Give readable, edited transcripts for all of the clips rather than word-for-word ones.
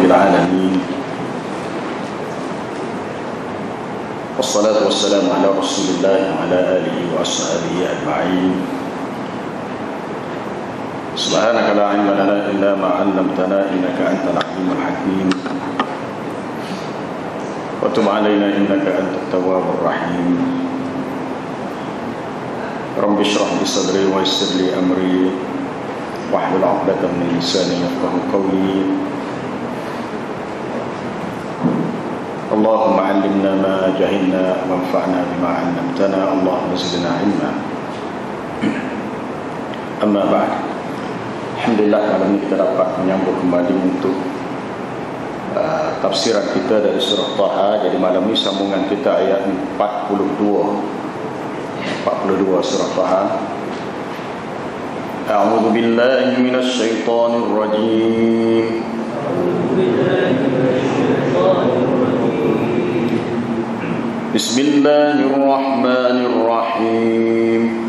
العالمين، والصلاة والسلام على رسول الله وعلى آله وأصحابه أجمعين. سبحانك لا علم لنا إلا ما علمتنا إنك أنت العليم الحكيم، وتب علينا إنك أنت التواب الرحيم. رب اشرح لي صدري ويسر لي أمري واحلل عقدة من لساني يفقهوا قولي. اللهم علمنا ما جهلنا وانفعنا بما علمتنا، اللهم زدنا علما. Amma ba'd. Alhamdulillah, malam ini kita dapat menyambung kembali untuk tafsiran kita dari surah Taha. Jadi malam ini sambungan kita ayat 42 surah Taha. A'udzu billahi minasy syaithanir rajim. Bismillahirrahmanirrahim.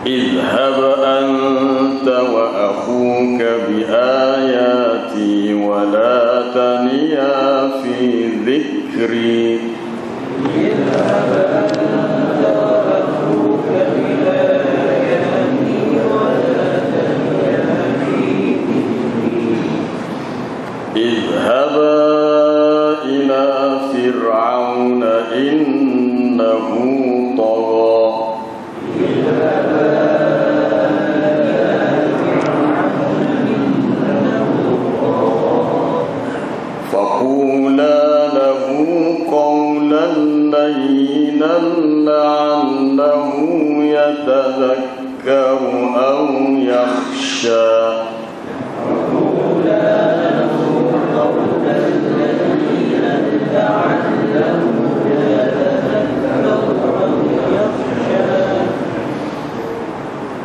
اذهب أنت وأخوك بآياتي ولا تنيا في ذكري. اذهب أنت وأخوك بآياتي ولا تنيا في ذكري. اذهبا إلى فرعون إنه طغى. فقولا له قولا لينا لعله يتذكر أو يخشى.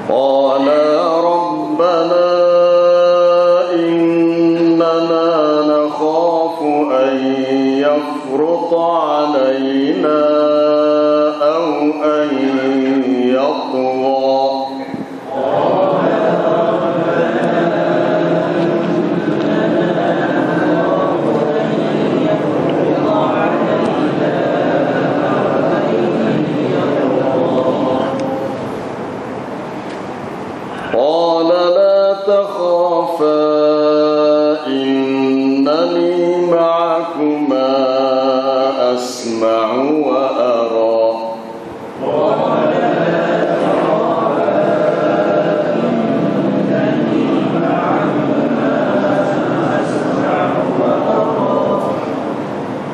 قالا ربنا إننا نخاف أن يفرط علينا أو أن يطغى. قال لا تخافا إنني معكما أسمع وأرى.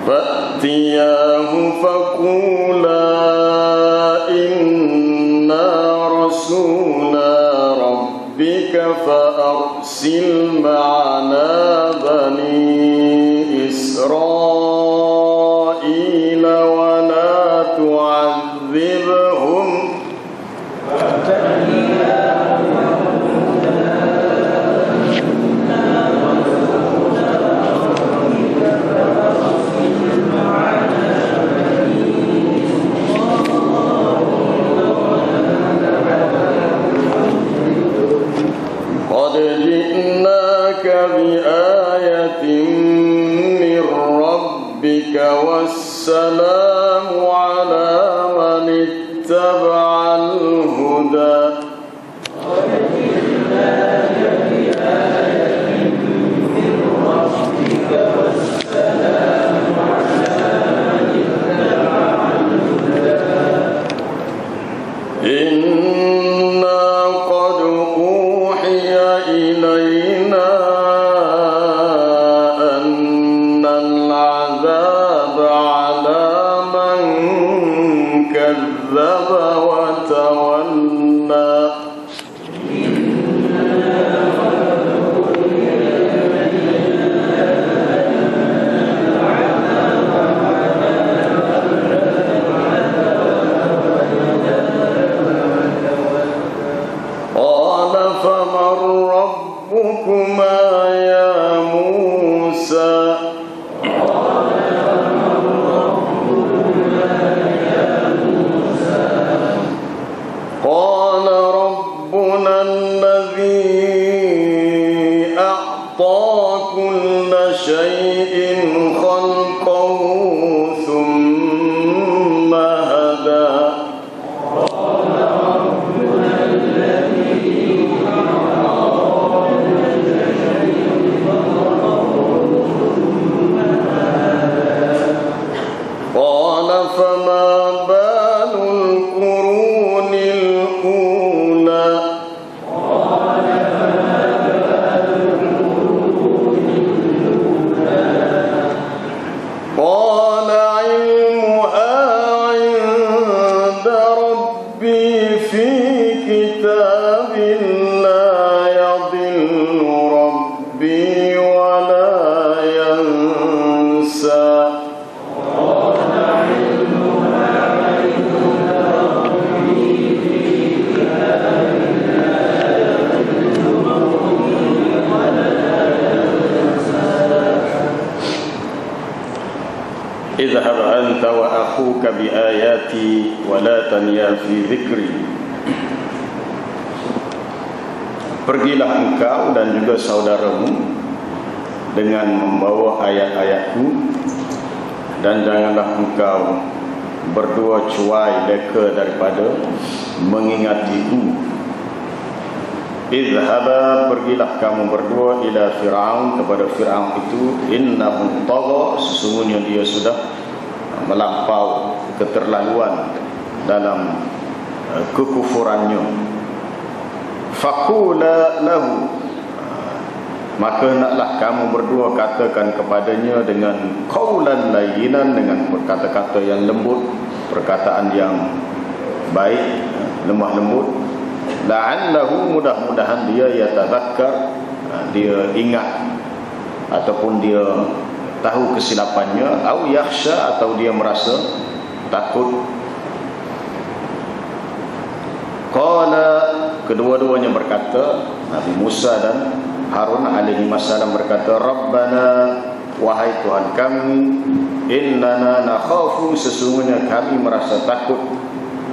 فأتياه فقولا إنا رسولا ربك فأرسل معنا بني إسرائيل ولا تعذبهم. قد جئناك بآية من ربك والسلام على من اتبع الهدى. قد جئناك بآية من ربك والسلام على من اتبع الهدى. إنا قد أوحي إلينا أن العذاب على من كذب أعطى كل شيء خلقه ثم هدى قال فما بال القرون الأولى قال علمها عند ربي في كتاب لا يضل ربي ولا ينسى اذهب أنت وأخوك بآياتي ولا تنيا في ذكري. Pergilah engkau dan juga saudaramu dengan membawa ayat-ayatku, dan janganlah engkau berdua cuai leka daripada mengingatiku. Izhaba, pergilah kamu berdua, ila Fir'aun, kepada Fir'aun itu, innahu tagha, sesungguhnya dia sudah melampau keterlaluan dalam kekufurannya. Faqula lahu, maka naklah kamu berdua katakan kepadanya dengan qaulan layyinan, dengan kata-kata yang lembut, perkataan yang baik, lemah lembut. La'allahu, mudah-mudahan dia yatadzakkar, dia ingat ataupun dia tahu kesilapannya, au yakhsha, atau dia merasa takut. Qala, kedua-duanya berkata, Nabi Musa dan Harun alaihi wassalam berkata, Rabbana, wahai Tuhan kami, innana nakhafu, sesungguhnya kami merasa takut,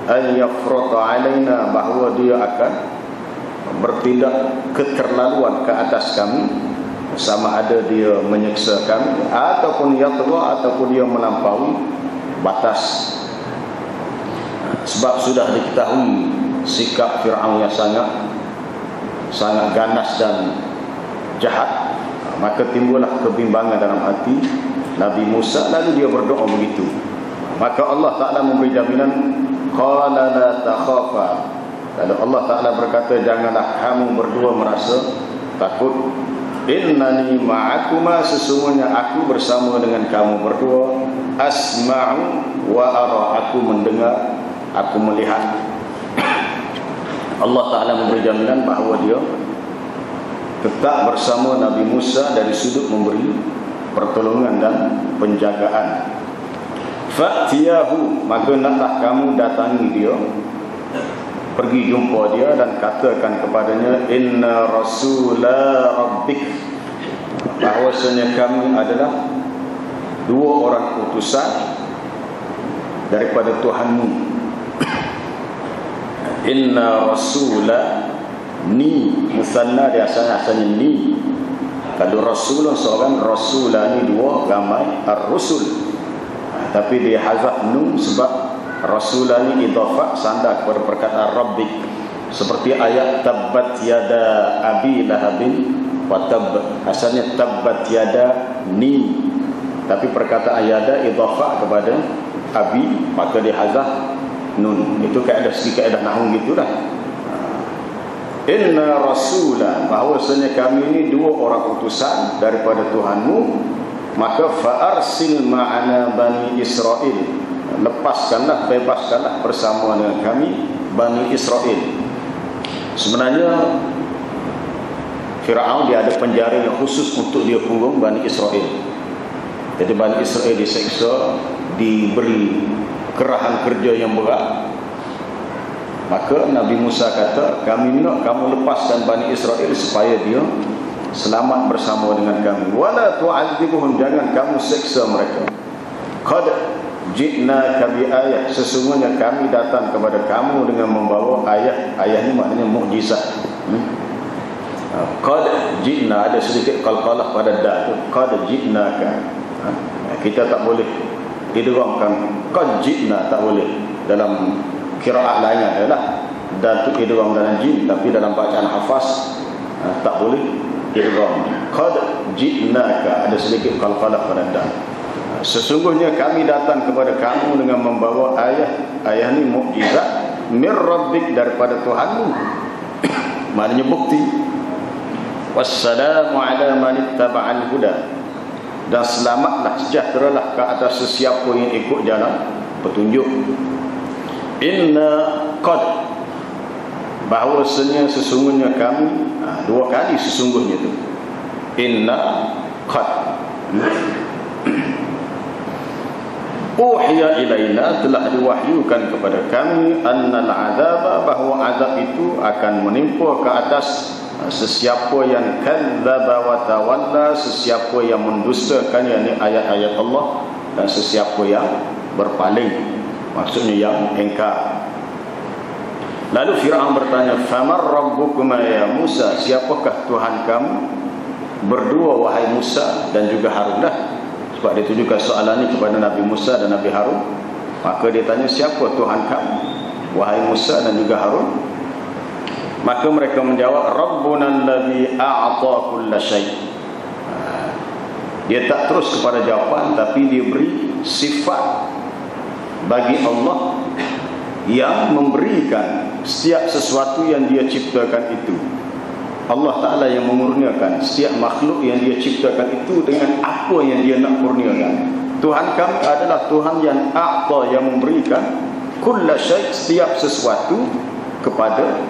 an yafrata alaina, bahawa dia akan bertindak keterlaluan ke atas kami, sama ada dia menyeksa kami ataupun yatgha, ataupun dia melampaui batas. Sebab sudah diketahui sikap Fir'aun yang sangat ganas dan jahat, maka timbullah kebimbangan dalam hati Nabi Musa. Lalu dia berdoa begitu, maka Allah Ta'ala memberi jaminan, qala la takhafa, lalu Allah Ta'ala berkata, janganlah kamu berdua merasa takut, innani ma'akuma, sesungguhnya aku bersama dengan kamu berdua, asma'u wa ara, aku mendengar, aku melihat. Allah Ta'ala memberi jaminan bahawa dia tetap bersama Nabi Musa dari sudut memberi pertolongan dan penjagaan. Fa'tiyahu, maka naklah kamu datangi dia, pergi jumpa dia dan katakan kepadanya, inna rasula rabbik, bahwasanya kami adalah dua orang utusan daripada Tuhanmu. Inna rasula, ni musanna, dia asalnya ni. Kalau rasulun seorang, rasula ni dua, ramai ar-rusul. Tapi dia hazaf nun sebab rasulani idhafah sandar kepada perkataan rabbik, seperti ayat tabbat yada abi lahabin wa tab, asalnya tabbat yada ni, tapi perkataan yada idhafah kepada abi, maka dia hazaf nun. Itu kaedah, segi kaedah nahwu gitulah. Inna rasula, bahawasanya kami ini dua orang utusan daripada Tuhanmu, maka fa'arsil ma'ana Bani Israel, lepaskanlah, bebaskanlah bersama dengan kami Bani Israel. Sebenarnya Fir'aun dia ada penjara yang khusus untuk dia kurung Bani Israel. Jadi Bani Israel diseksa, diberi kerahan kerja yang berat. Maka Nabi Musa kata, kami nak kamu lepaskan Bani Israel supaya dia selamat bersama dengan kami. Wala tu'adzibuhum, jangan kamu seksa mereka. Qad ji'naka bi ayat, sesungguhnya kami datang kepada kamu dengan membawa ayat. Ayat ini maknanya mukjizat. Qad ji'na, ada sedikit qalqalah pada dah tu, qad ji'naka. Kita tak boleh idghamkan qad ji'na, tak boleh. Dalam qiraat lain adalah dan tu idgham dalam jim, tapi dalam bacaan hafaz tak boleh idgham. Qad ji'naka, ada sedikit qalqalah pada dah. Sesungguhnya kami datang kepada kamu dengan membawa ayah ni mukjizat mir rabbik, daripada Tuhanmu. Maknanya bukti. Wassalamu ala man ittaba'al huda, dan selamatlah, sejahteralah ke atas sesiapa yang ikut jalan petunjuk. Inna qad, bahawasanya sesungguhnya kami, dua kali sesungguhnya tu. Inna qad uhiya ilaina, telah diwahyukan kepada kami, annal azaba, bahawa azab itu akan menimpa ke atas sesiapa yang kadzdzaba wa tawalla, sesiapa yang mendustakan yakni ayat-ayat Allah, dan sesiapa yang berpaling, maksudnya yang engkar. Lalu Fir'aun bertanya, famar rabbukuma ya Musa, siapakah Tuhan kamu berdua wahai Musa dan juga Harun? Sebab dia tujukan soalan ini kepada Nabi Musa dan Nabi Harun. Maka dia tanya, siapa Tuhan kamu wahai Musa dan juga Harun? Maka mereka menjawab, Rabbuna alladhi a'ta kulla syai'. Dia tak terus kepada jawapan, tapi dia beri sifat bagi Allah yang memberikan setiap sesuatu yang dia ciptakan itu. Allah Ta'ala yang memurniakan setiap makhluk yang dia ciptakan itu dengan apa yang dia nak kurniakan. Tuhan kami adalah Tuhan yang a'ta, yang memberikan kulla syai', setiap sesuatu kepada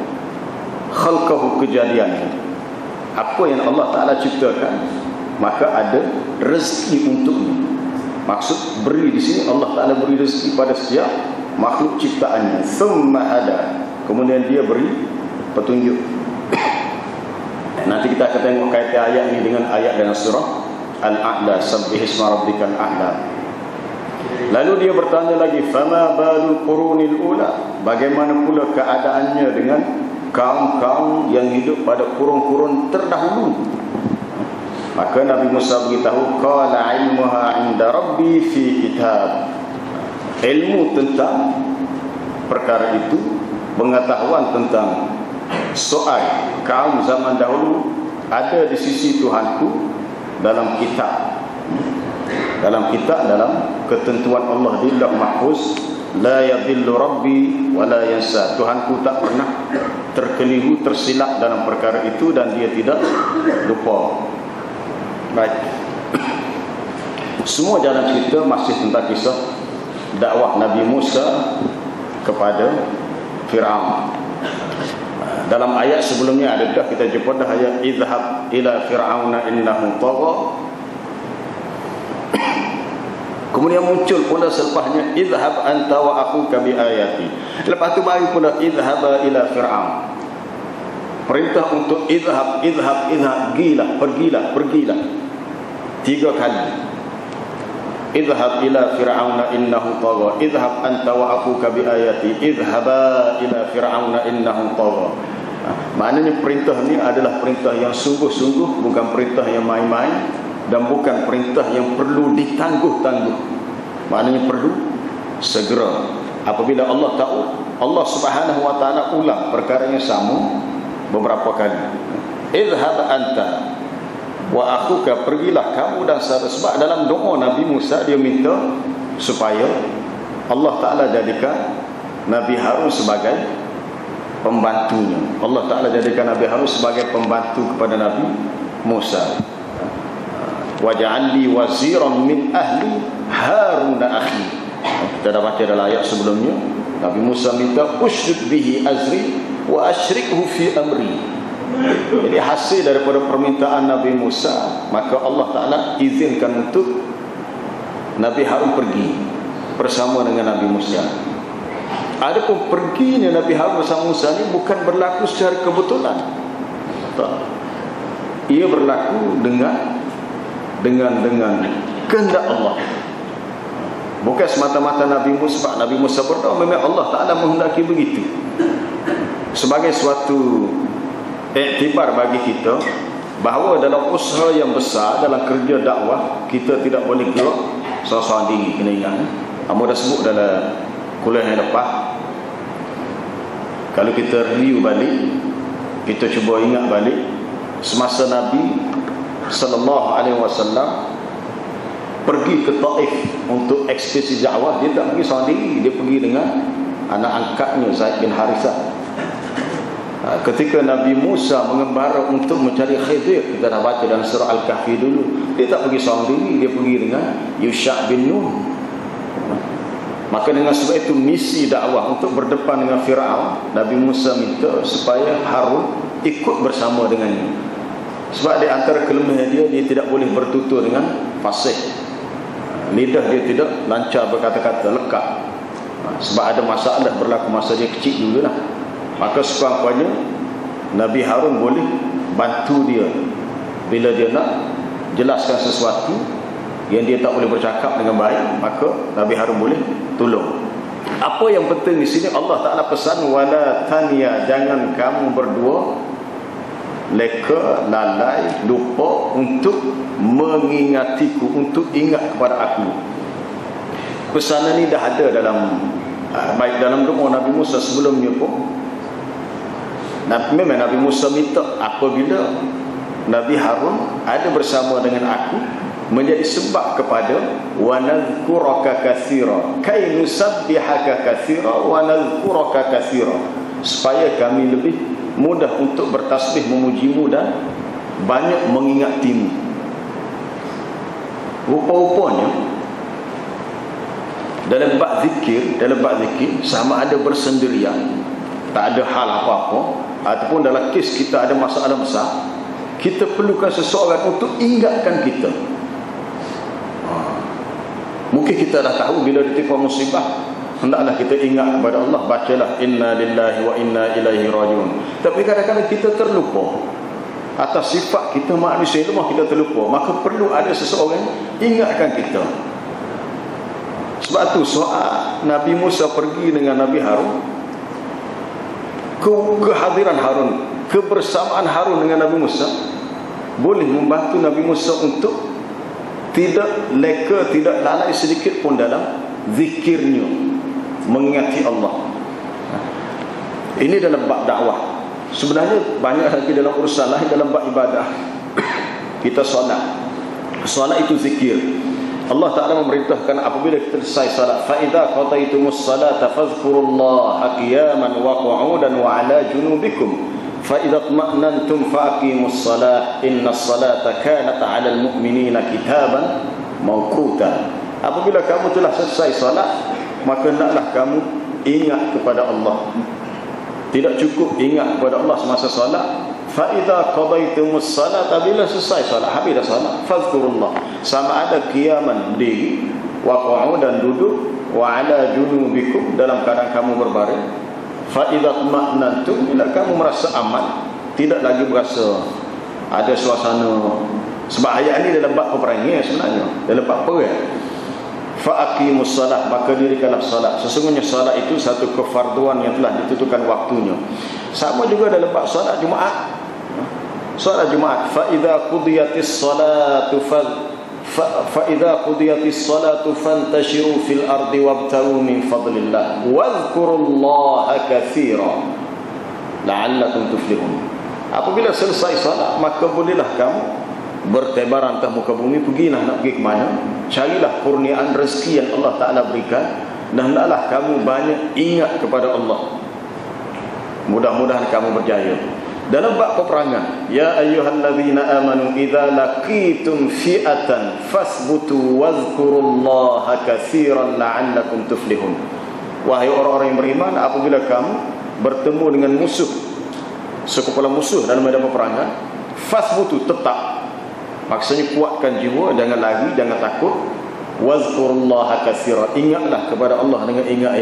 khalqahu, kejadiannya. Apa yang Allah Ta'ala ciptakan, maka ada rezeki untuknya. Maksud beri di sini, Allah Ta'ala beri rezeki pada setiap makhluk ciptaannya. Thumma hada, kemudian dia beri petunjuk. Nanti kita akan tengok kaitan ayat ini dengan ayat dalam surah Al-A'la, sabbih isma rabbikal a'la. Lalu dia bertanya lagi, fama balul qurunil ula, bagaimana pula keadaannya dengan kaum-kaum yang hidup pada kurun-kurun terdahulu? Maka Nabi Musa beritahu, qala ilmuha 'inda rabbi fi kitab, ilmu tentang perkara itu, pengetahuan tentang soal kaum zaman dahulu ada di sisi Tuhanku dalam kitab. Dalam kitab, dalam ketentuan Allah di Lauh Mahfuz. La yadhillu rabbi wa la yansa, Tuhanku tak pernah terkeliru, tersilap dalam perkara itu, dan dia tidak lupa. Baik, semua jalan cerita masih tentang kisah dakwah Nabi Musa kepada Fir'aun. Dalam ayat sebelumnya ada dah kita jumpa dah ayat idhhab ila fir'auna innahu tagha. Kemudian muncul pula selepasnya idhhab anta wa akhuka bi ayati. Lepas tu baru pula idhhaba ila fir'aun. Perintah untuk idhhab, pergilah. 3 kali. Idhhab ila fir'auna innahu tagha, idhhab anta wa akhuka bi ayati, idhhaba ila fir'auna innahu tagha. Maknanya perintah ni adalah perintah yang sungguh-sungguh, bukan perintah yang main-main, dan bukan perintah yang perlu ditangguh-tangguh. Maknanya perlu segera. Apabila Allah tahu, Allah Subhanahu wa ta'ala ulang perkara yang sama beberapa kali. Idhhab anta wa akhuka, pergilah kamu dan saudara. Sebab dalam doa Nabi Musa dia minta supaya Allah Ta'ala jadikan Nabi Harun sebagai pembantunya. Allah Ta'ala jadikan Nabi Harun sebagai pembantu kepada Nabi Musa. Waj'al li waziran min ahli Harun akhi. Kita dah baca dalam ayat sebelumnya, Nabi Musa minta ushdud bihi azri wa ashrikhu fi amri. Jadi hasil daripada permintaan Nabi Musa, maka Allah Ta'ala izinkan untuk Nabi Harun pergi bersama dengan Nabi Musa. Adapun perginya Nabi Harun bersama Musa ni bukan berlaku secara kebetulan. Ia berlaku dengan kehendak Allah. Bukan semata-mata Nabi Musa. Nabi Musa berdoa, memang Allah Ta'ala menghendaki begitu. Sebagai suatu iktibar bagi kita bahawa dalam usaha yang besar, dalam kerja dakwah, kita tidak boleh gerak seorang-seorang diri. Kena ingat, Amo dah sebut dalam kuliah yang lepas, kalau kita review balik, kita cuba ingat balik semasa Nabi sallallahu alaihi wasallam pergi ke Taif untuk ekspedisi dakwah, dia tak pergi seorang diri, dia pergi dengan anak angkatnya Zaid bin Harithah. Ketika Nabi Musa mengembara untuk mencari Khidir, kita dah baca dalam surah Al-Kahfi dulu, dia tak pergi seorang diri, dia pergi dengan Yusha' bin Nun. Maka dengan sebab itu misi dakwah untuk berdepan dengan Fir'aun, Nabi Musa minta supaya Harun ikut bersama dengannya. Sebab di antara kelemahan dia tidak boleh bertutur dengan fasih. Lidah dia tidak lancar berkata-kata, lekat. Sebab ada masalah berlaku masa dia kecil dulu lah. Maka sekurang-kurangnya Nabi Harun boleh bantu dia bila dia nak jelaskan sesuatu yang dia tak boleh bercakap dengan baik, maka Nabi Harun boleh tolong. Apa yang penting di sini, Allah Ta'ala pesan, wala tania, jangan kamu berdua leka, lalai, lupa untuk mengingatiku, untuk ingat kepada aku. Pesanan ini dah ada dalam baik dalam doa Nabi Musa sebelumnya pun. Memang Nabi Musa minta apabila Nabi Harun ada bersama dengan aku, menjadi sebab kepada wa nadhkuraka katsira kay nusabbihaka katsira wa nadhkuraka katsira, supaya kami lebih mudah untuk bertasbih memujimu dan banyak mengingatimu. Rupa-rupanya dalam bab zikir sama ada bersendirian, tak ada hal apa-apa, ataupun dalam kes kita ada masalah besar, kita perlukan seseorang untuk ingatkan kita. Mungkin kita dah tahu bila ditimpa musibah, hendaklah kita ingat kepada Allah, bacalah inna lillahi wa inna ilaihi rajiun. Tapi kadang-kadang kita terlupa atas sifat kita manusia lemah, kita terlupa. Maka perlu ada seseorang ingatkan kita. Sebab tu soal Nabi Musa pergi dengan Nabi Harun, kehadiran Harun, kebersamaan Harun dengan Nabi Musa boleh membantu Nabi Musa untuk tidak leka, tidak lalai sedikit pun dalam zikirnya, mengingati Allah. Ini dalam bab dakwah. Sebenarnya banyak lagi dalam urusan lain, dalam bab ibadah. Kita solat itu zikir. Allah Ta'ala memerintahkan apabila kita selesai salat, fa idza qadaytumus salata fadhkurullaha qiyaman wa qu'udan wa 'ala junubikum fa idza tma'nantum faqimus salah innas salata kanat 'alal mu'minina kitaban mawquta. Apabila kamu telah selesai salat, maka hendaklah kamu ingat kepada Allah. Tidak cukup ingat kepada Allah semasa salat. Fa idza qadaytumus salata, bila selesai salat, habis dah salat, fadhkurullah, sama ada qiyaman, berdiri, wa qu'udan, duduk, wa 'ala junubikum, dalam keadaan kamu berbaring. Fa idza tma'nantum, bila kamu merasa aman, tidak lagi berasa ada suasana. Sebab ayat ini dalam bab peperangan sebenarnya, dalam bab perang. Fa aqimus salah, maka dirikanlah salat. Sesungguhnya salat itu satu kefarduan yang telah ditentukan waktunya. Sama juga dalam bab salat Jumaat. Salat Jumaat, fa idza qudiyatis salatu fa idza qudiyatis salatu fantashiru fil ardi wabtagu min fadlillah wadhkurullaha katsira la'allakum tuflihun. Apabila selesai salat, maka bolehlah kamu bertebaran atas muka bumi, pergilah nak pergi ke mana, carilah kurniaan rezeki yang Allah Ta'ala berikan, dan hendaklah kamu banyak ingat kepada Allah. Mudah-mudahan kamu berjaya. Dalam bab peperangan, ya ayyuhallazina amanu idza laqitum fi'atan fasbutu wadhkurullaha katsiran la'allakum tuflihun. Wahai orang-orang yang beriman, apabila kamu bertemu dengan musuh, sekumpulan musuh dalam medan peperangan, fasbutu, tetap. Maksudnya kuatkan jiwa, jangan lari, jangan takut. Wadhkurullaha katsiran, ingatlah kepada Allah dengan ingat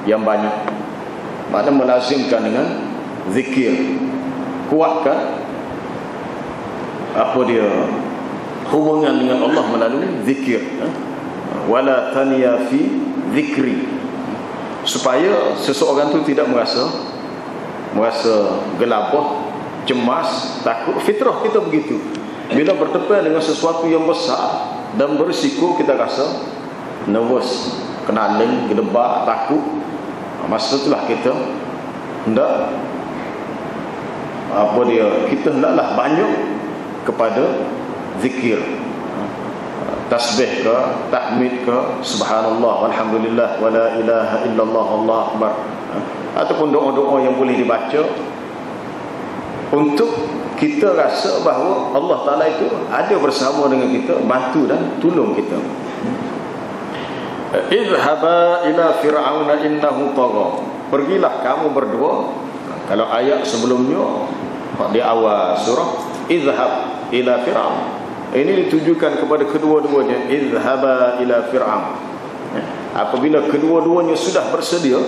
yang banyak. Maknanya melazimkan dengan zikir. Kuatkan apa dia hubungan dengan Allah melalui zikir. Wala taniya fi zikri, supaya seseorang tu tidak merasa gelabah cemas, takut. Fitrah kita begitu. Bila berdepan dengan sesuatu yang besar dan berisiko, kita rasa nervous, kenaling, gedebak, takut. Masa itulah kita hendak kita hendaklah banyak kepada zikir, tasbih ke, tahmid ke, subhanallah, walhamdulillah, wala ilaha illallah, Allahu akbar, ataupun doa-doa yang boleh dibaca untuk kita rasa bahawa Allah Ta'ala itu ada bersama dengan kita, bantu dan tolong kita. Idhaba ila fir'auna innahu tagha. Pergilah kamu berdua. Kalau ayat sebelumnya di awal surah, idhab ila fir'aun, ini ditujukan kepada kedua-duanya. Idhaba ila fir'aun. Apabila kedua-duanya sudah bersedia,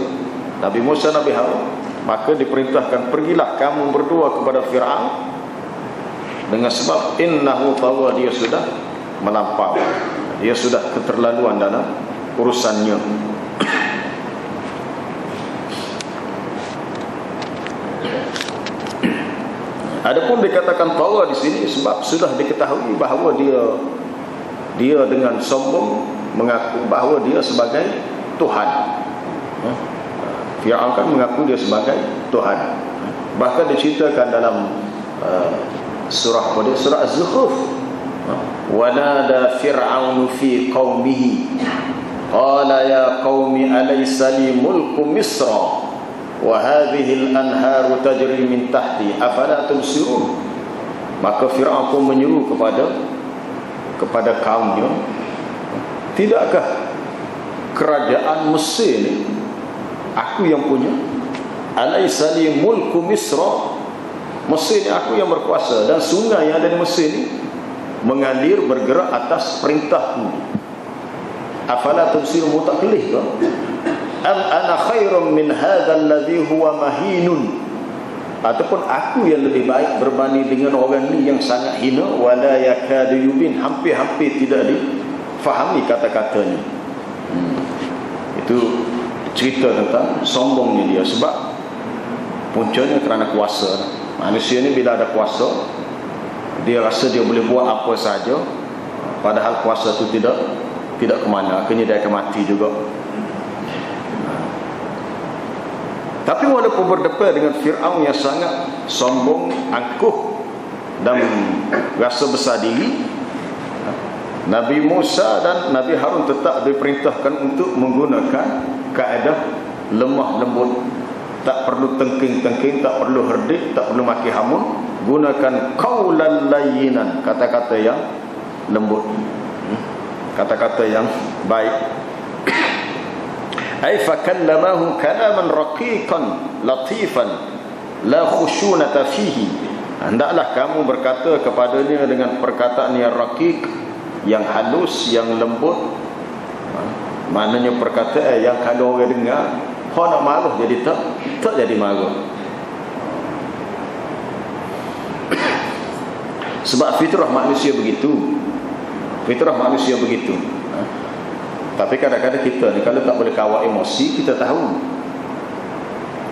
Nabi Musa, Nabi Harun, maka diperintahkan, pergilah kamu berdua kepada Fir'aun, dengan sebab innahu tagha, dia sudah melampau, dia sudah keterlaluan dalam urusannya. Adapun dikatakan tagha di sini sebab sudah diketahui bahawa dia dengan sombong mengaku bahawa dia sebagai Tuhan. Fir'aun kan mengaku dia sebagai Tuhan. Bahkan diceritakan dalam surah Az-Zukhruf, wa nada fir'aunu fi qaumihi qala ya qaumi alaysa li mulku misra wa hadhihi al-anharu tajri min tahti afala tubsirun. Maka Fir'aun pun menyeru kepada kaumnya, tidakkah kerajaan Mesir ni aku yang punya? Alaysa li mulku misra, Mesir ni aku yang berkuasa, dan sungai yang ada di Mesir ni mengalir bergerak atas perintahku. Afala tubsirun, tak kelih ke? Am ana khairum min hadzal ladzi huwa mahinun, ataupun aku yang lebih baik berbanding dengan orang ni yang sangat hina, wala yakadu yubin, hampir-hampir tidak difahami kata-katanya. Itu cerita tentang sombongnya dia, sebab puncanya kerana kuasa. Manusia ni bila ada kuasa, dia rasa dia boleh buat apa saja, padahal kuasa tu tidak ke mana, akhirnya dia akan mati juga. Tapi walaupun berdepan dengan Fir'aun yang sangat sombong, angkuh dan rasa besar diri, Nabi Musa dan Nabi Harun tetap diperintahkan untuk menggunakan kaedah lemah lembut. Tak perlu tengking-tengking, tak perlu herdik, tak perlu maki hamun. Gunakan qaulan layyinan, kata-kata yang lembut, kata-kata yang baik. Ay fakallamahu kalaman raqiqan latifan la khushunata fihi. Hendaklah kamu berkata kepadanya dengan perkataan yang raqiq, yang halus, yang lembut. Maknanya perkataan yang kalau orang dengar, kau nak marah jadi tak jadi marah. Sebab fitrah manusia begitu. Fitrah manusia begitu. Tapi kadang-kadang kita ni kalau tak boleh kawal emosi, kita tahu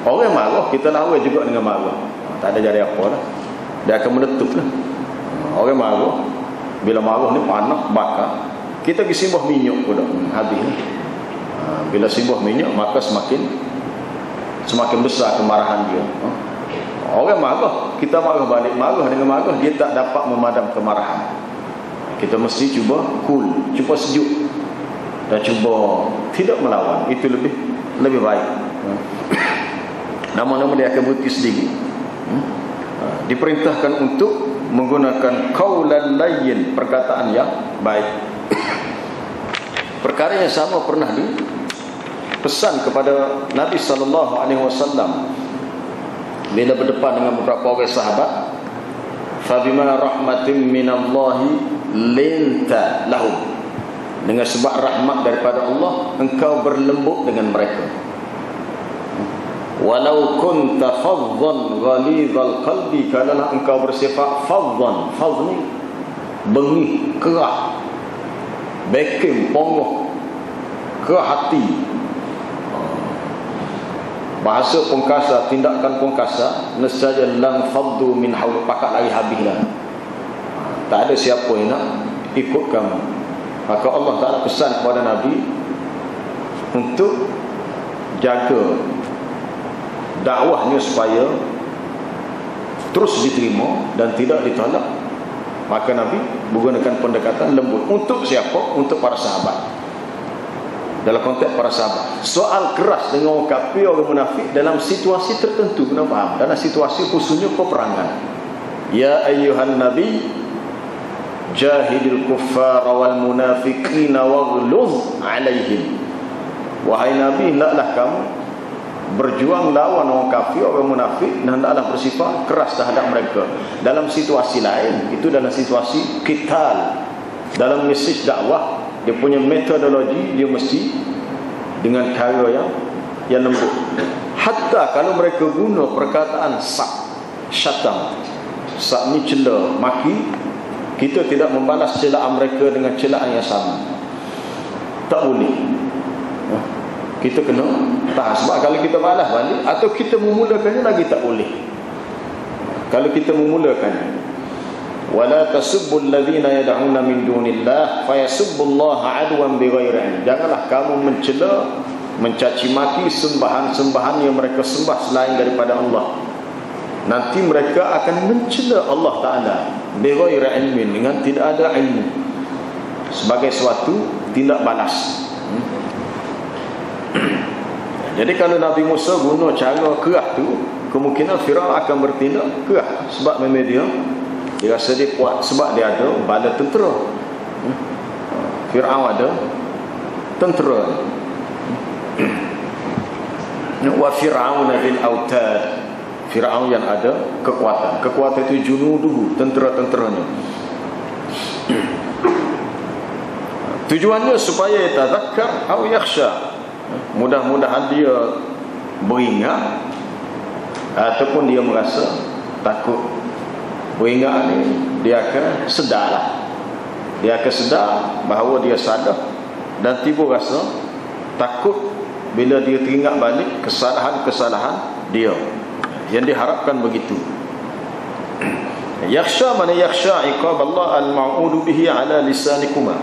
orang marah, kita lawan juga dengan marah. Tak ada jadi apa lah, dia akan meletup lah. Orang marah, bila marah ni panas, bakar, kita pergi simbah minyak pun habis lah. Bila simbah minyak, maka semakin besar kemarahan dia. Orang marah, kita marah balik, marah dengan marah, dia tak dapat memadam kemarahan. Kita mesti cuba cool, cuba sejuk, dan cuba tidak melawan. Itu lebih baik. Nama-nama dia akan berhenti sedikit. Diperintahkan untuk menggunakan qaulan layyin, perkataan yang baik. Perkara yang sama pernah dipesan kepada Nabi SAW bila berdepan dengan beberapa orang sahabat. Fabima rahmatin minallahi linta lahum, dengan sebab rahmat daripada Allah engkau berlembut dengan mereka. Walau kunta faddan ghalidhal qalbi, kalau engkau bersifat faddan, fadh ni bengih, keras, bekim, pongoh, ke hati, bahasa pungkasa, tindakan pungkasa, nescaya lam faddu min haul, pakat lari habislah. Tak ada siapa yang nak ikut kamu. Maka Allah Ta'ala pesan kepada Nabi untuk jaga dakwahnya supaya terus diterima dan tidak ditolak. Maka Nabi menggunakan pendekatan lembut. Untuk siapa? Untuk para sahabat. Dalam konteks para sahabat, soal keras dengan orang kafir, orang munafik dalam situasi tertentu, kena faham, dalam situasi khususnya peperangan. Ya ayyuhan nabi jahidil kuffara wal munafiqina waghluz alaihim. Wahai Nabi, hendaklah kamu berjuang lawan orang kafir, orang munafik, dan hendaklah bersifat keras terhadap mereka. Dalam situasi lain, itu dalam situasi qital, dalam mesej dakwah, dia punya metodologi, dia mesti dengan cara yang lembut. Hatta kalau mereka guna perkataan syatam, ni cela, maki, kita tidak membalas celaan mereka dengan celaan yang sama. Tak boleh. Kita kena tahan. Sebab kalau kita balas balik atau kita memulakannya lagi tak boleh. Kalau kita memulakannya, wala tasubbul ladzina yad'una min dunillah fayasubbullaha adwan bighairi ilm. Janganlah kamu mencela, mencaci maki sembahan-sembahan yang mereka sembah selain daripada Allah. Nanti mereka akan mencela Allah Ta'ala bighairi ilmin, dengan tidak ada ilmu, sebagai suatu tindak balas. Jadi kalau Nabi Musa guna cara kerah tu, kemungkinan Firaun akan bertindak kerah. Sebab memang dia rasa dia kuat, sebab dia ada bala tentera. Firaun ada tentera. Wa Firaun bil autad, Firaun yang ada kekuatan. Kekuatan itu junuduhu, tentera-tenteranya. Tujuannya supaya yatadhakkar atau yakhsha, mudah-mudahan dia beringat ataupun dia merasa takut. Beringat ni, dia akan sedarlah. Dia akan sedar bahawa dia sadar dan timbul rasa takut bila dia teringat balik kesalahan-kesalahan dia. Yang diharapkan begitu. Yakhsha mana yakhsha iqab Allah al-ma'udu bihi ala lisanikuma.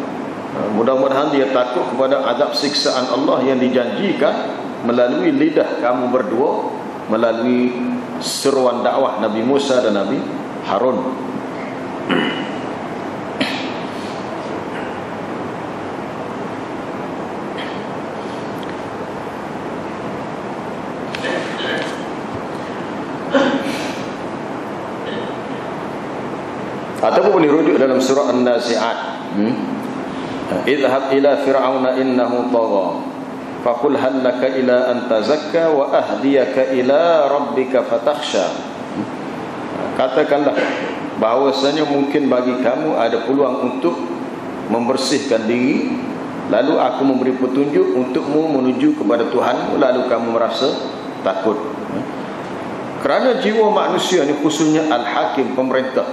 Mudah-mudahan dia takut kepada azab siksaan Allah yang dijanjikan melalui lidah kamu berdua, melalui seruan dakwah Nabi Musa dan Nabi Harun. Ataupun boleh rujuk dalam surah An-Nazi'at. Idhhab ila fir'auna innahu tagha faqul hal laka ila an tazakka wa ahdiyaka ila rabbika fatakhsha. Katakanlah bahawasanya mungkin bagi kamu ada peluang untuk membersihkan diri, lalu aku memberi petunjuk untukmu menuju kepada Tuhanmu, lalu kamu merasa takut. Kerana jiwa manusia ni, khususnya al-hakim, pemerintah,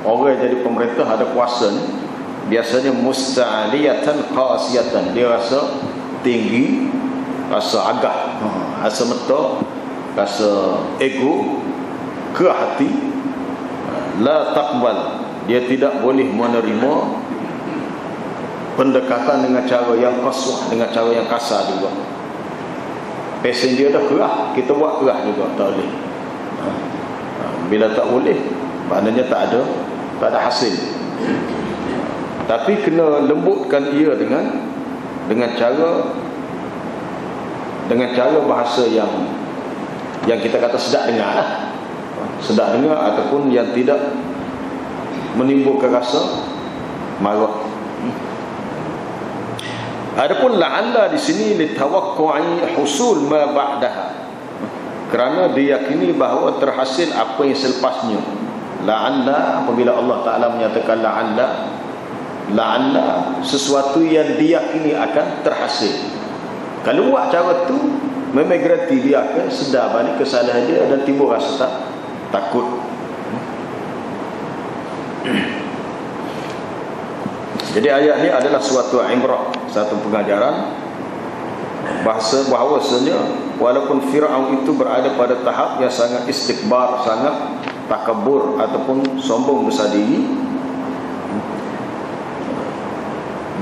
orang yang jadi pemerintah ada kuasa ni, biasanya musta'aliyatan qasiyatan, dia rasa tinggi, rasa agah, rasa meta, rasa ego, ke hati. La taqbal, dia tidak boleh menerima pendekatan dengan cara yang qaswah, dengan cara yang kasar juga. Pesen dia dah kerah, kita buat kerah juga, tak boleh. Bila tak boleh, maknanya tak ada hasil. Tapi kena lembutkan ia dengan cara bahasa yang kita kata sedap dengar lah. Sedap dengar ataupun yang tidak menimbulkan rasa marah. Adapun la'alla di sini litawaqqu'i husul ma ba'daha, kerana diyakini bahawa terhasil apa yang selepasnya. La'alla, apabila Allah Ta'ala menyatakan la'alla sesuatu yang diyakini akan terhasil. Kalau buat cara tu, memang garanti dia akan sedar balik kesalahan dia dan timbul rasa takut. Jadi ayat ni adalah suatu ibrah, satu pengajaran bahawasanya walaupun Fir'aun itu berada pada tahap yang sangat istikbar, sangat takabur ataupun sombong besar diri.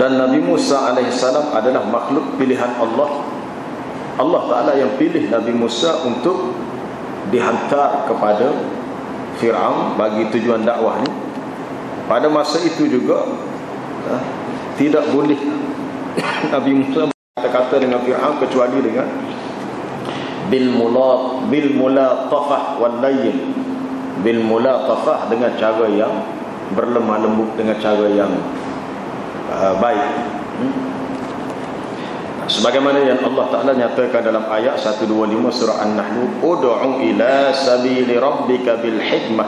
Dan Nabi Musa alaihissalam adalah makhluk pilihan Allah. Allah Ta'ala yang pilih Nabi Musa untuk dihantar kepada Fir'aun bagi tujuan dakwah ni. Pada masa itu juga tidak boleh Nabi Musa berkata dengan Fir'aun kecuali dengan bil mulatafah wal layyin, bil mulatafah, dengan cara yang berlemah lembut, dengan cara yang baik. Sebagaimana yang Allah Ta'ala nyatakan dalam ayat 125 surah An-Nahl, ud'u ila sabili rabbika bil hikmah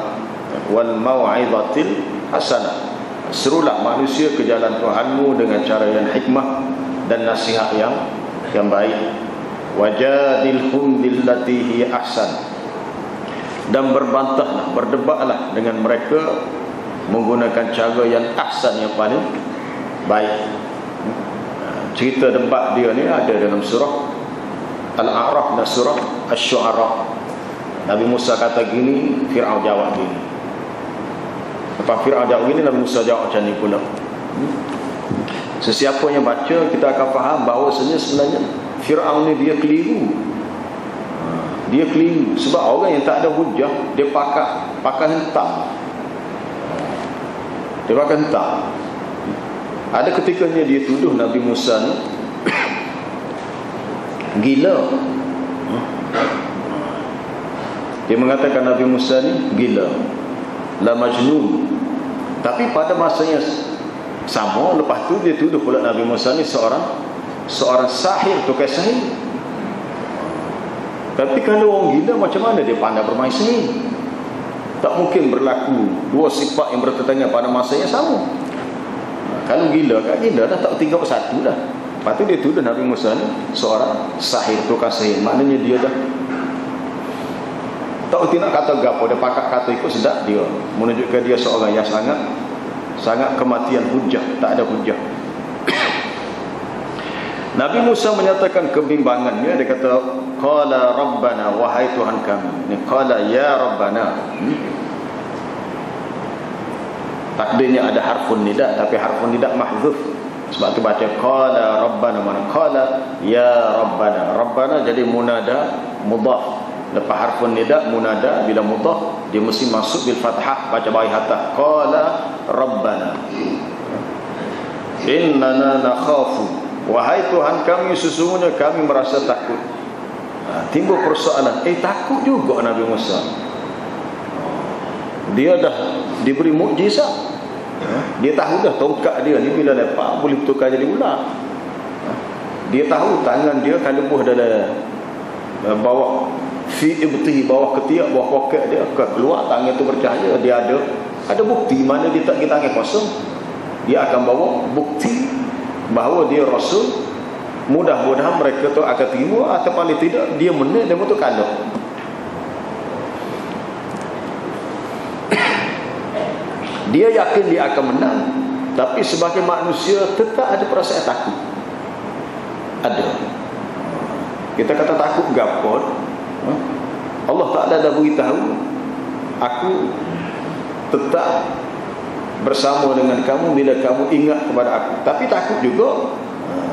wal mau'izatil hasanah. Serulah manusia ke jalan Tuhanmu dengan cara yang hikmah dan nasihat yang baik. Wajadilhum billati hi ahsan, dan berbantahlah, berdebatlah dengan mereka menggunakan cara yang ahsan, yang paling baik. Cerita debat dia ni ada dalam surah Al-A'raf dan surah Asy-Syu'ara. Nabi Musa kata gini, Fir'aun jawab gini. Lepas Fir'aun jawab gini, Nabi Musa jawab macam ni pula. Sesiapa yang baca, kita akan faham bahawasanya sebenarnya Fir'aun ni dia keliru. Dia keliru sebab orang yang tak ada hujah, dia pakai hentam. Dia pakai hentam. Ada ketikanya dia tuduh Nabi Musa ni gila. Dia mengatakan Nabi Musa ni gila, la majnun. Tapi pada masanya sama, lepas tu dia tuduh pula Nabi Musa ni seorang sahir, tukar sihir. Tapi kalau orang gila, macam mana dia pandai bermain sihir? Tak mungkin berlaku dua sifat yang bertentangan pada masa yang sama. Kalau gila, kat gila dah tak tinggal satu dah. Lepas tu dia tuduh Nabi Musa ni seorang sahir, tukar sihir. Maknanya dia dah tak erti nak kata gapo, dia pakat kata ikut sedap dia, menunjukkan dia seorang yang sangat kematian hujah, tak ada hujah. Nabi Musa menyatakan kebimbangannya. Dia kata qala rabbana, wahai Tuhan kami. Ni qala ya rabbana. Takdirnya ada harfun nida, tapi harfun nida mahzuf. Sebab tu baca qala rabbana, mana qala ya rabbana. Rabbana jadi munada mudhaf. Lepas harfun nida munada bila mudhaf dia mesti masuk bil fathah, baca bayi hatta qala rabbana innana nakhafu, wahai Tuhan kami, sesungguhnya kami merasa takut. Timbul persoalan, takut juga Nabi Musa. Dia dah diberi mukjizat. Dia tahu dah tongkat dia ni bila lepak boleh tukar jadi ular. Dia tahu tangan dia kalau buah dalam bawah fi ibtihi, bawah ketiak, bawah poket dia keluar, tangan tu bercahaya. Dia ada bukti, mana dia tak kita tangan kosong. Dia akan bawa bukti bahawa dia rasul. Mudah-mudahan mereka tu akan terima, atau paling tidak dia menang, dia betul kalah. Dia yakin dia akan menang, tapi sebagai manusia tetap ada perasaan takut. Ada. Kita kata takut gapot, Allah Ta'ala dah beritahu, aku tetap bersama dengan kamu bila kamu ingat kepada aku. Tapi takut juga.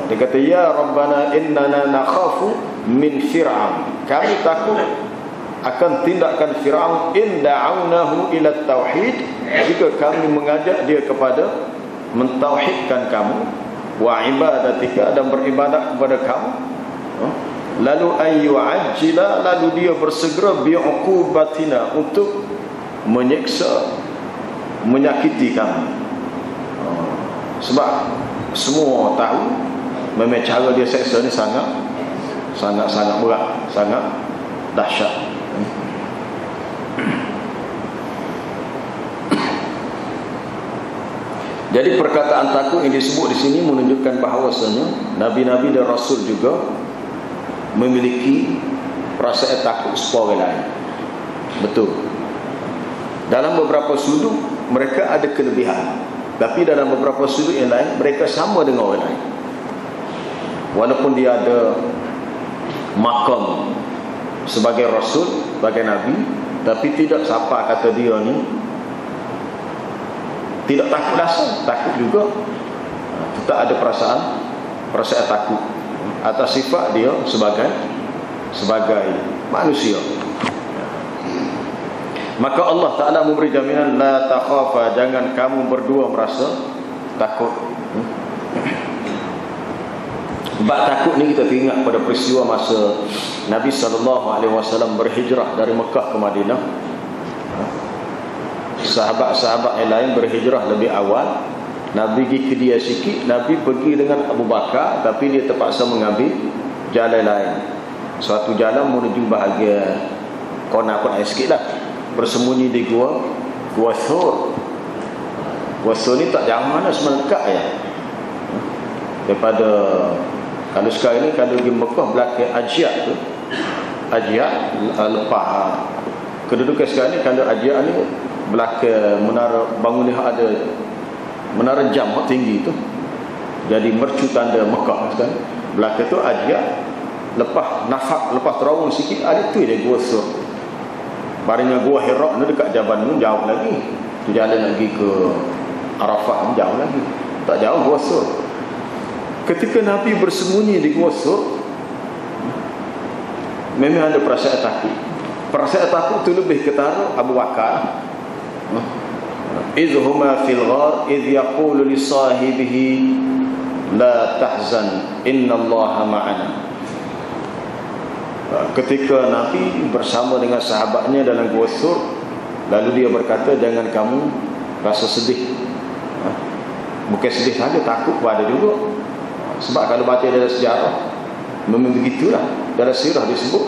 Dia kata ya Rabbana innana nakhafu min Fir'aun. Kami takut akan tindakan Fir'aun in da'aunahu ila tauhid, jika kami mengajak dia kepada mentauhidkan kamu, wa ibadatika, dan beribadat kepada kamu. Lalu ayyu'ajjila, lalu dia bersegera bi'uqubatina, untuk menyeksa, menyakiti kami. Sebab semua tahu memang cara dia seksa ni sangat berat, sangat dahsyat. Jadi perkataan takut yang disebut di sini menunjukkan bahawasanya nabi-nabi dan rasul juga memiliki perasaan takut seperti orang lain. Betul. Dalam beberapa sudut mereka ada kelebihan, tapi dalam beberapa sudut yang lain mereka sama dengan orang lain. Walaupun dia ada makam sebagai rasul, sebagai nabi, tapi tidak siapa kata dia ni tidak takut rasa, takut juga. Tetap ada perasaan takut atas sifat dia sebagai manusia. Maka Allah Ta'ala memberi jaminan, la takhafa, jangan kamu berdua merasa takut. Bab takut ni kita ingat pada peristiwa masa Nabi SAW berhijrah dari Mekah ke Madinah. Sahabat-sahabat yang lain berhijrah lebih awal. Nabi pergi ke dia sikit. Nabi pergi dengan Abu Bakar, tapi dia terpaksa mengambil jalan lain. Suatu jalan menuju bahagian kona-kona sikit lah, bersembunyi di Gua Thur. Gua Thur ni tak jauh mana, semelengkap ya daripada, kalau sekarang ni kalau pergi Mekah belakang Ajiat tu, Ajiat lepas kedudukan sekarang ni, kalau Ajiat ni belakang menara bangunan ada menara jam tinggi tu, jadi mercu tanda Mekah sekarang. Belakang tu Ajiat, lepas Nafak, lepas terawang sikit ada tu dia Gua Thur. Barunya Gua Hira ni dekat Jabal Nun, jauh lagi tu, jalan lagi ke Arafat, jauh lagi, tak jauh Gua Thur. Ketika Nabi bersembunyi di Gua Thur, memang ada perasaan takut. Perasaan takut tu lebih ketara Abu Bakar. Idhuma fil ghar idh yaqulu li sahibihi la tahzan innallaha ma'ana. Ketika Nabi bersama dengan sahabatnya dalam Gua Thur, lalu dia berkata, jangan kamu rasa sedih. Bukan sedih saja, takut pada juga. Sebab kalau baca dalam sejarah memang begitulah, dalam sirah disebut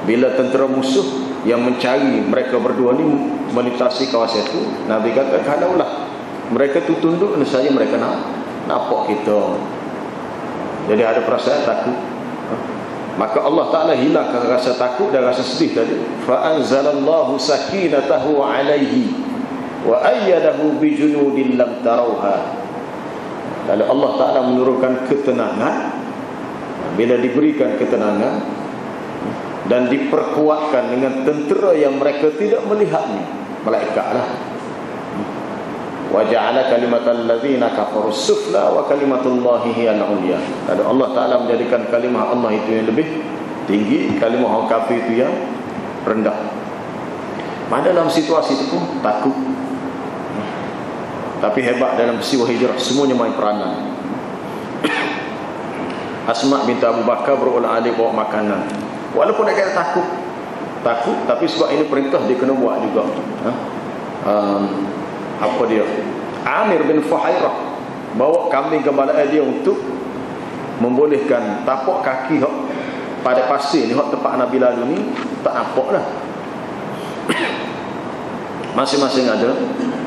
bila tentera musuh yang mencari mereka berdua ni melintasi kawasan itu, Nabi kata, kalaulah mereka tu tunduk, nescaya mereka nampak kita. Jadi ada perasaan takut. Maka Allah Ta'ala hilangkan rasa takut dan rasa sedih tadi. Fa anzalallahu sakinatahu alaihi wa ayyadahu bijunudin lam tarawha. Lalu Allah Ta'ala menurunkan ketenangan. Bila diberikan ketenangan dan diperkuatkan dengan tentera yang mereka tidak melihatnya, malaikat lah. Wa ja'ala kalimatal ladzina kafaru sufla wa kalimatullahi hiyal ulya. Lalu Allah Ta'ala menjadikan kalimah Allah itu yang lebih tinggi, kalimah orang kafir itu yang rendah. Pada dalam situasi itu pun takut. Tapi hebat dalam peristiwa hijrah, semuanya main peranan. Asma binti Abu Bakar berulang-alik bawa makanan. Walaupun dia kata takut, tapi sebab ini perintah dia kena buat juga. Apa dia? Amir bin Fuhairah bawa kambing gembala dia untuk membolehkan tapak kaki pada pasir ni, tempat Nabi lalu ni tak nampak lah. Masing-masing ada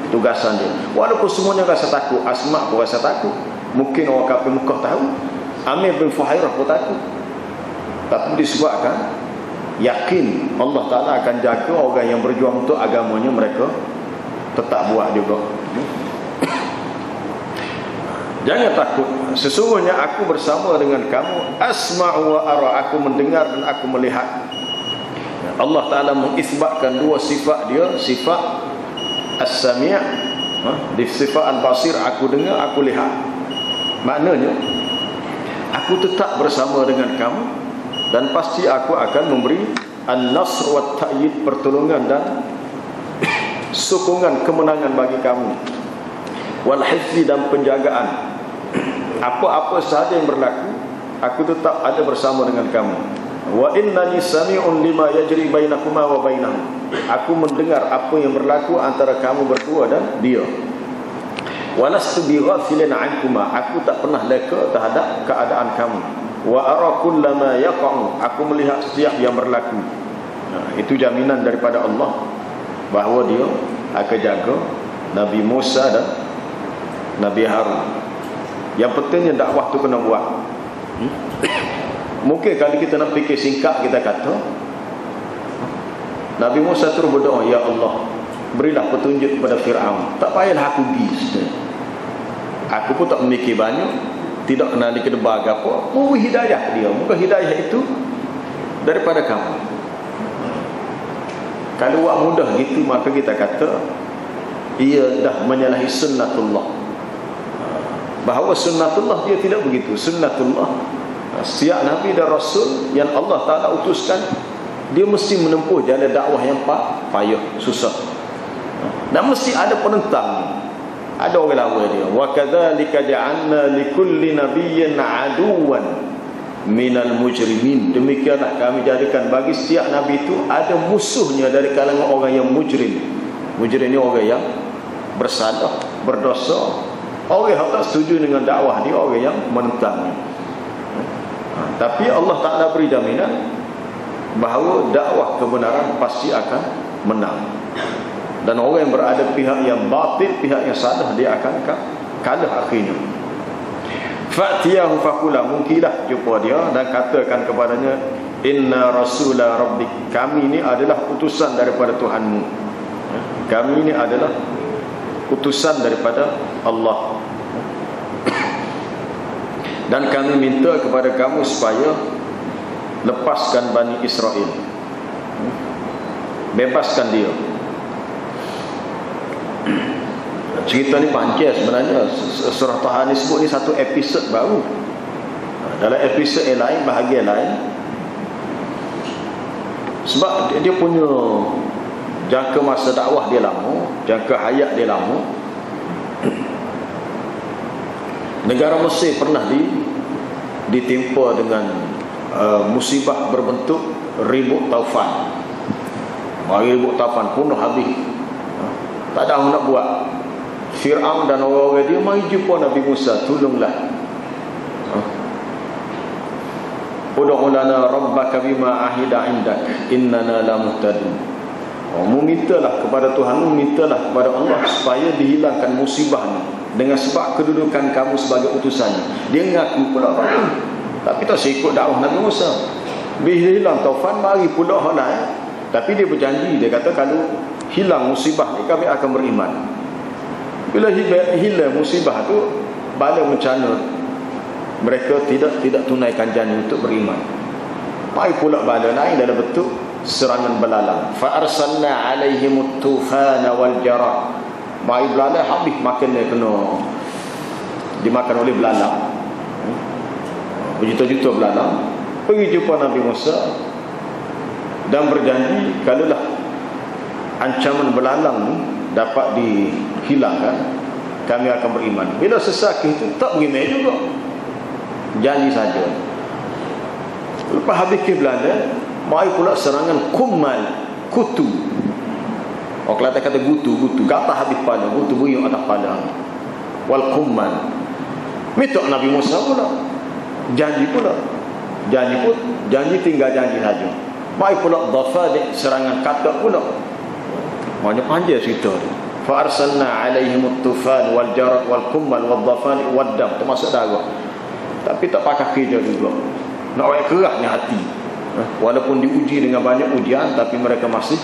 tugasan dia. Walaupun semuanya rasa takut, Asma pun rasa takut, mungkin orang kafir Mekah tahu, Amir bin Fuhairah pun takut, tapi disebabkan yakin Allah Ta'ala akan jaga orang yang berjuang untuk agamanya, mereka tetap buat juga. Jangan takut, sesungguhnya aku bersama dengan kamu, asma'u wa ara, aku mendengar dan aku melihat. Allah Ta'ala mengisbatkan dua sifat dia, sifat as-sami' di sifat al-basir, aku dengar, aku lihat. Maknanya aku tetap bersama dengan kamu dan pasti aku akan memberi an-nasr wa ta'yid, pertolongan dan sokongan kemenangan bagi kamu, wal hifzi, dan penjagaan. Apa-apa sahaja yang berlaku, aku tetap ada bersama dengan kamu. Wa innani sami'un lima yajri bainakuma wa bainahu, aku mendengar apa yang berlaku antara kamu berdua dan dia. Walastu bighafilin ankuma, aku tak pernah leka terhadap keadaan kamu. Wa ara kullama yaqa'u, aku melihat setiap yang berlaku. Itu jaminan daripada Allah bahawa dia akan jaga Nabi Musa dan Nabi Harun. Yang pentingnya dakwah tu kena buat. Mungkin kalau kita nak fikir singkat, kita kata Nabi Musa terus berdoa, ya Allah, berilah petunjuk kepada Fir'aun. Tak payahlah aku pergi, aku pun tak memikir banyak, tidak kenal di kedebar ke apa. Beri hidayah dia. Muka hidayah itu daripada kamu. Kalau buat mudah gitu, maka kita kata ia dah menyalahi sunnatullah. Bahawa sunnatullah dia tidak begitu. Sunnatullah, setiap Nabi dan Rasul yang Allah Ta'ala utuskan, dia mesti menempuh jalan dakwah yang payah, susah, dan mesti ada penentang, ada orang lawan dia. Wa kadzalika ja'alna likulli nabiyyin aduwan minal mujrimin. Demikianlah kami jadikan bagi setiap nabi itu ada musuhnya dari kalangan orang yang mujrim. Mujrim ni orang yang bersalah, berdosa, orang yang tak setuju dengan dakwah dia, orang yang menentang. Tapi Allah Ta'ala beri jaminan bahawa dakwah kebenaran pasti akan menang, dan orang yang berada pihak yang batil, pihak yang salah, dia akan kalah akhirnya. Fa'tiyahu faqula, mungkinlah jumpa dia dan katakan kepadanya, inna rasula rabbik, kami ini adalah utusan daripada Tuhanmu, kami ini adalah utusan daripada Allah, dan kami minta kepada kamu supaya lepaskan Bani Israel, bebaskan dia. Cerita ni panjang sebenarnya. Surah Taha ni sebut ni satu episod baru. Dalam episod yang lain, bahagian lain, sebab dia punya jangka masa dakwah dia lama, jangka hayat dia lama. Negara Mesir pernah ditimpa dengan musibah berbentuk ribut taufan. Ribut taufan penuh habis, tak ada orang nak buat. Fir'aun dan orang-orang dia mari jumpa Nabi Musa, tolonglah, ud'u lana rabbaka bima ahida indak innana la muhtadun. Mintalah kepada Tuhanmu, mintalah kepada Allah supaya dihilangkan musibah ni dengan sebab kedudukan kamu sebagai utusannya. Dia ngaku pula apa, tapi tak ikut dakwah Nabi Musa. Bila hilang taufan, mari pula orang lain. Tapi dia berjanji, dia kata kalau hilang musibah ni kami akan beriman. Bila hilang musibah tu, bala bencana, mereka tidak tunaikan janji untuk beriman. Mari pula bala lain dalam bentuk serangan belalang. Fa arsalna alaihimut tufana wal jarad. Mari belalang habis makan dia, kena dimakan oleh belalang. Berjuta-juta belalang pergi jumpa Nabi Musa dan berjanji kalaulah ancaman belalang ni dapat dihilangkan, kami akan beriman. Bila sesakit itu tak beriman juga, janji saja. Lepas habis ke Belanda, mari pula serangan kummal, kutu. Orang Kelantan kata gutu, gata habis pada, gutu buyuk atas pada. Wal kummal. Minta Nabi Musa pula, janji pula. Janji tinggal janji saja. Mari pula dhafadi, serangan katak pula. Maknanya panjang cerita dia. Fa arsalna alaihimut tufan wal jarad wal kummal wal dhafani wad dam, termasuk darah. Tapi tak pakai kerja juga. Nak buat kerahnya hati. Walaupun diuji dengan banyak ujian, tapi mereka masih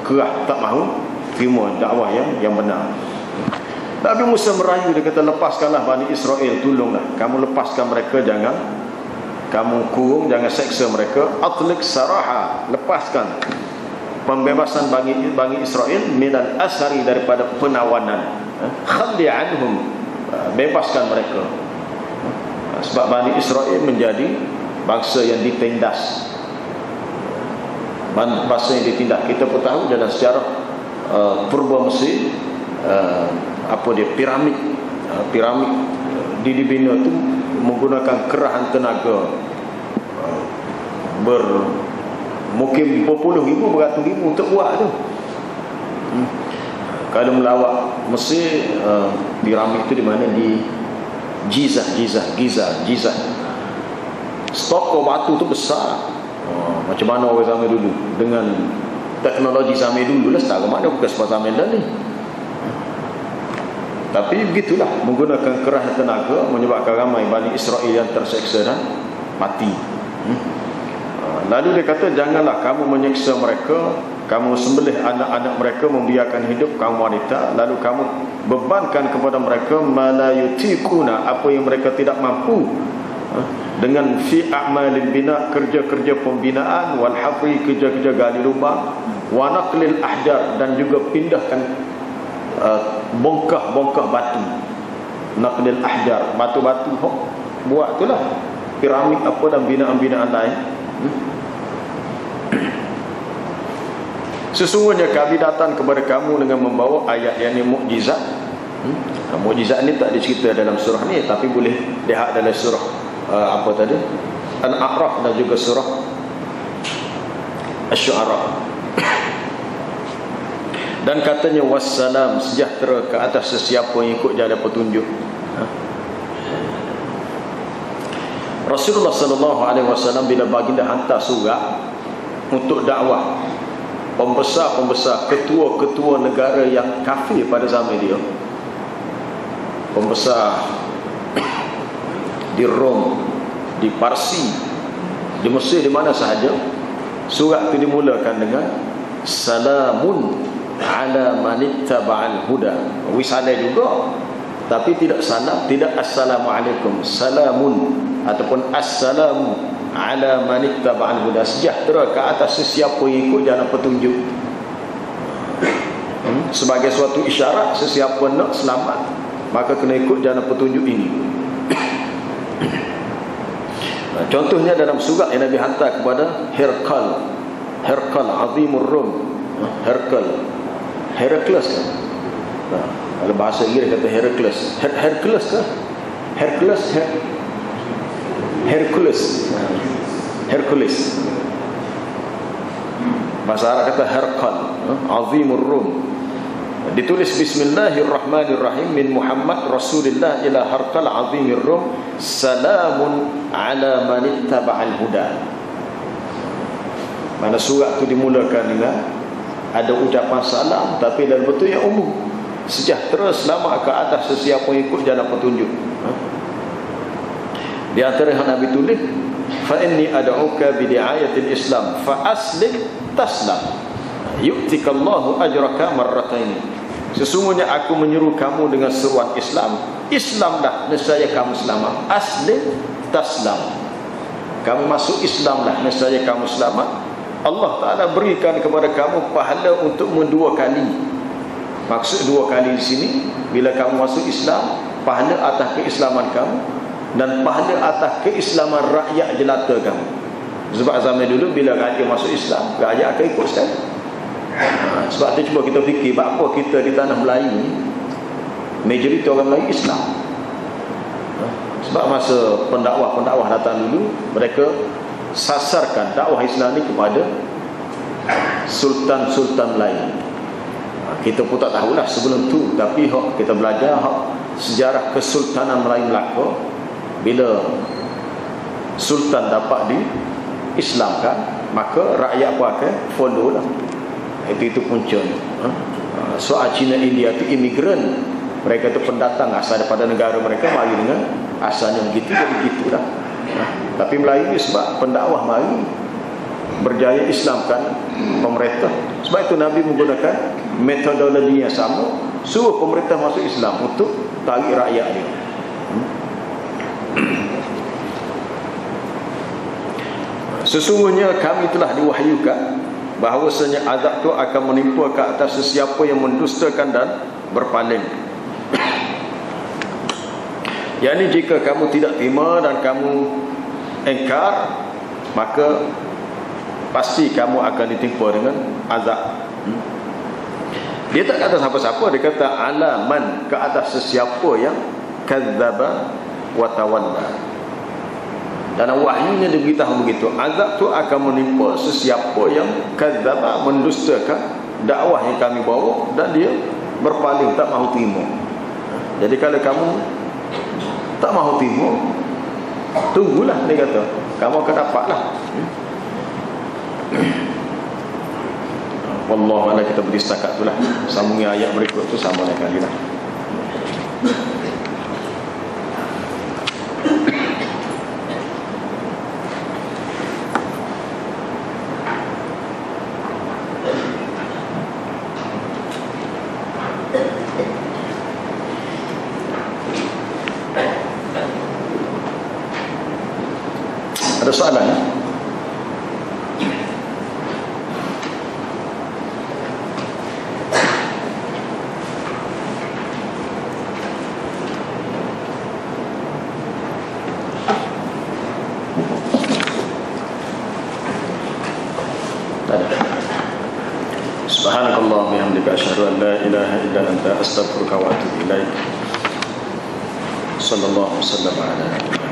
kerah, tak mahu terima dakwah yang benar. Nabi Musa merayu, dia kata, lepaskanlah Bani Israel, tolonglah kamu lepaskan mereka, jangan kamu kurung, jangan seksa mereka. Atliq saraha, lepaskan, pembebasan Bani Israel minal asari, daripada penawanan. Khalli anhum, bebaskan mereka. Sebab Bani Israel menjadi bangsa yang ditindas, bangsa yang ditindas. Kita pun tahu dalam sejarah purba Mesir, piramid dibina tu menggunakan kerahan tenaga mungkin berpuluh ribu, beratus ribu untuk buat tu. Kalau melawat Mesir, piramid tu di mana? Di Giza. Stok batu tu besar. Macam mana orang zaman dulu dengan teknologi zaman dulu lah, setara mana bukan seperti zaman dah ni. Tapi begitulah, menggunakan kerah tenaga menyebabkan ramai Bani Israel yang terseksa dan mati. Lalu dia kata, janganlah kamu menyeksa mereka, kamu sembelih anak-anak mereka, membiarkan hidup kaum wanita, lalu kamu bebankan kepada mereka ma la yutiquna, apa yang mereka tidak mampu dengan fi a'malil bina, kerja-kerja pembinaan, wal hafri, kerja-kerja gali lubang, wa naqlil ahjar, dan juga pindahkan bongkah-bongkah batu. Naqlil ahjar, batu-batu buat itulah piramid apa dan binaan-binaan lain. Sesungguhnya kami datang kepada kamu dengan membawa ayat yang ini mukjizat. Mukjizat ni tak dicerita dalam surah ni, tapi boleh lihat dalam surah apa tadi, Al-A'raf, dan juga surah Asy-Syu'ara. Dan katanya wassalam, sejahtera ke atas sesiapa yang ikut jalan petunjuk. Rasulullah sallallahu alaihi wasallam bila baginda hantar surat untuk dakwah pembesar-pembesar, ketua-ketua negara yang kafir pada zaman dia, pembesar di Rom, di Parsi, di Mesir, di mana sahaja, surat itu dimulakan dengan salamun ala manittaba'al huda. Wisalah juga, tapi tidak salam, tidak assalamualaikum, salamun ataupun assalamu ala manittaba'al huda, sejahtera ke atas sesiapa yang ikut jalan petunjuk. Sebagai suatu isyarat, sesiapa nak selamat maka kena ikut jalan petunjuk ini. Contohnya dalam surat yang Nabi hantar kepada Herkal Azimur Rum, Herakles kan? Kalau bahasa Inggeris kata Herakles. Hercules ke? Hercules. Bahasa Arab kata Herkal Azimur Rum. Ditulis bismillahirrahmanirrahim min Muhammad Rasulillah ila Herkal Azimur Rum, salamun ala man ittaba'al huda. Mana surat itu dimulakan dengan ada ucapan salam, tapi dalam bentuk yang umum, sejahtera selamat ke atas sesiapa yang ikut jalan petunjuk. Di antara yang Nabi tulis, fa inni ad'uka bi di'ayatil Islam fa aslim taslam yu'tikallahu ajraka marrataini. Sesungguhnya aku menyeru kamu dengan seruan Islam, Islamlah nescaya kamu selamat. Aslim taslam, kamu masuk Islamlah nescaya kamu selamat. Allah Ta'ala berikan kepada kamu pahala untuk mendua kali. Maksud dua kali di sini, bila kamu masuk Islam, pahala atas keislaman kamu, dan pahala atas keislaman rakyat jelata kamu. Sebab zaman dulu bila rakyat masuk Islam, rakyat akan ikut sekali. Sebab tu cuba kita fikir, apa kita di tanah Melayu ni majoriti orang Melayu Islam. Sebab masa pendakwah datang dulu, mereka sasarkan dakwah Islam ni kepada sultan-sultan Melayu. Kita pun tak tahulah sebelum tu, tapi kita belajar sejarah Kesultanan Melayu Melaka. Bila sultan dapat diislamkan, maka rakyat pun akan follow lah. Itu puncanya. Soal Cina India itu imigran, mereka itu pendatang asal daripada negara mereka, mari dengan asalnya begitu, jadi begitulah. Tapi Melayu ni sebab pendakwah mari berjaya Islamkan pemerintah. Sebab itu Nabi menggunakan metodologi yang sama, suruh pemerintah masuk Islam untuk tarik rakyat dia. Sesungguhnya kami telah diwahyukan bahawasanya azab itu akan menimpa ke atas sesiapa yang mendustakan dan berpaling. Yang ini jika kamu tidak terima dan kamu engkar, maka pasti kamu akan ditimpa dengan azab. Dia tak kata siapa-siapa, dia kata alaman, ke atas sesiapa yang kadzdzaba wa tawalla. Dalam wahyunya diberitahu begitu, azab tu akan menimpa sesiapa yang kadzdzaba, mendustakan dakwah yang kami bawa, dan dia berpaling, tak mahu terima. Jadi kalau kamu tak mahu terima, tunggulah, dia kata, kamu akan dapatlah. Wallahu a'lam. Kita beri setakat itulah. Sambungi ayat berikut tu sama lain kali lah. Ada soalan? Subhanakallah bihamdika asyhadu an la ilaha illa anta astaghfiruka wa atubu ilaik. Sallallahu alaihi wasallam ala